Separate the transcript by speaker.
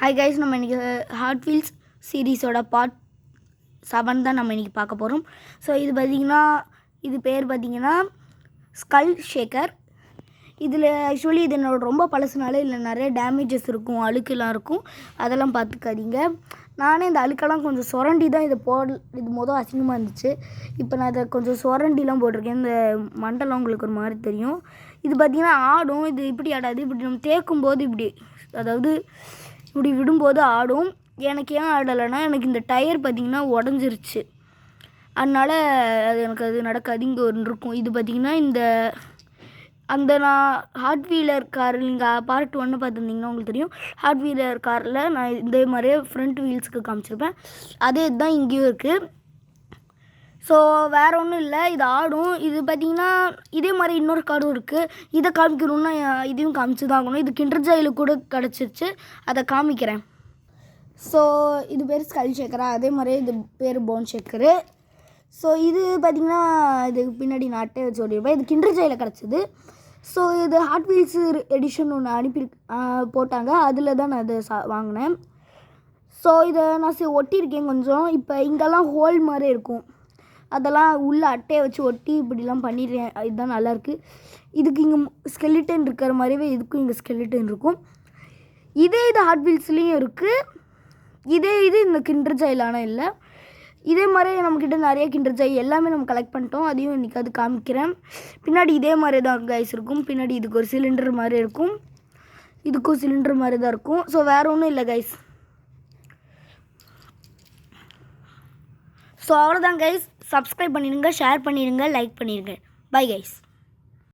Speaker 1: Hi guys, நம்ம இன்றைக்கி hot wheels சீரீஸோட part 7 தான் நம்ம இன்றைக்கி பார்க்க போகிறோம். ஸோ இது பார்த்திங்கன்னா இது பேர் பார்த்திங்கன்னா ஸ்கல் ஷேக்கர். இதில் ஆக்சுவலி இது என்னோட ரொம்ப பழசுனால இதில் நிறைய டேமேஜஸ் இருக்கும், அழுக்கெல்லாம் இருக்கும். அதெல்லாம் பார்த்துக்காதீங்க. நானே இந்த அழுக்கெல்லாம் கொஞ்சம் சுரண்டி தான் இது மொதல் அசிங்கமாக இருந்துச்சு. இப்போ நான் இதை கொஞ்சம் சுரண்டிலாம் போட்டிருக்கேன். இந்த மண்டலம் உங்களுக்கு ஒரு மாதிரி தெரியும். இது பார்த்திங்கன்னா ஆடும். இது இப்படி ஆடாது, இப்படி நம்ம தேக்கும் போது இப்படி, அதாவது இப்படி விடும்போது ஆடும். எனக்கு ஏன் ஆடலைன்னா, எனக்கு இந்த டயர் பார்த்திங்கன்னா உடஞ்சிருச்சு. அதனால் அது நடக்காது. இங்கே ஒன்று இருக்கும். இது பார்த்திங்கன்னா நான் ஹாட் வீலர் கார், நீங்கள் பார்ட் 1 பார்த்துருந்தீங்கன்னா உங்களுக்கு தெரியும். ஹாட் வீலர் காரில் நான் இதே மாதிரியே ஃப்ரண்ட் வீல்ஸுக்கு காமிச்சிருப்பேன். அதே தான் இங்கேயும் இருக்குது. ஸோ வேறு ஒன்றும் இல்லை, இது ஆடும். இது பார்த்திங்கன்னா இதே மாதிரி இன்னொரு கார்டும் இருக்குது. இதை காமிக்கணுன்னா இதையும் காமிச்சு தான் ஆகணும். இது கிண்டர் ஜாயில் கூட கிடச்சிருச்சு, அதை காமிக்கிறேன். ஸோ இது பேர் ஸ்கல் ஷேக்கரா, அதே மாதிரி இது பேர் போன் ஷேக்கரு. ஸோ இது பார்த்திங்கன்னா இதுக்கு பின்னாடி நாட்டே வச்சு ஓடிருப்பேன். இது கிண்டர் ஜாயில் கிடச்சிது. ஸோ இது ஹாட் வீல்ஸு எடிஷன் ஒன்று போட்டாங்க. அதில் தான் நான் இதை வாங்கினேன். ஸோ இதை நான் ஒட்டியிருக்கேன் கொஞ்சம். இப்போ இங்கெல்லாம் ஹோல் மாதிரி இருக்கும், அதெல்லாம் உள்ளே அட்டையை வச்சு ஒட்டி இப்படிலாம் பண்ணிடுறேன். இதுதான் நல்லாயிருக்கு. இதுக்கு இங்கே ஸ்கெலிட்டன் இருக்கிற மாதிரியே இதுக்கும் இங்கே ஸ்கெலிட்டன் இருக்கும். இது ஹாட் வீல்ஸ்லேயும் இருக்குது. இது இந்த கிண்டர் ஜாயிலான இல்லை. இதே மாதிரி நம்மக்கிட்ட நிறைய கிண்டர் ஜாய் எல்லாமே நம்ம கலெக்ட் பண்ணிட்டோம். அதையும் இன்றைக்கி அது காமிக்கிறேன். பின்னாடி இதே மாதிரி தான் கைஸ் இருக்கும். பின்னாடி இதுக்கு ஒரு சிலிண்டர் மாதிரி இருக்கும், இதுக்கும் சிலிண்டர் மாதிரி தான் இருக்கும். ஸோ வேறு ஒன்றும் இல்லை கைஸ். ஸோ அவ்வளோதான் கைஸ். சப்ஸ்கிரைப் பண்ணிடுங்க, ஷேர் பண்ணிடுங்க, லைக் பண்ணிடுங்க. Bye guys.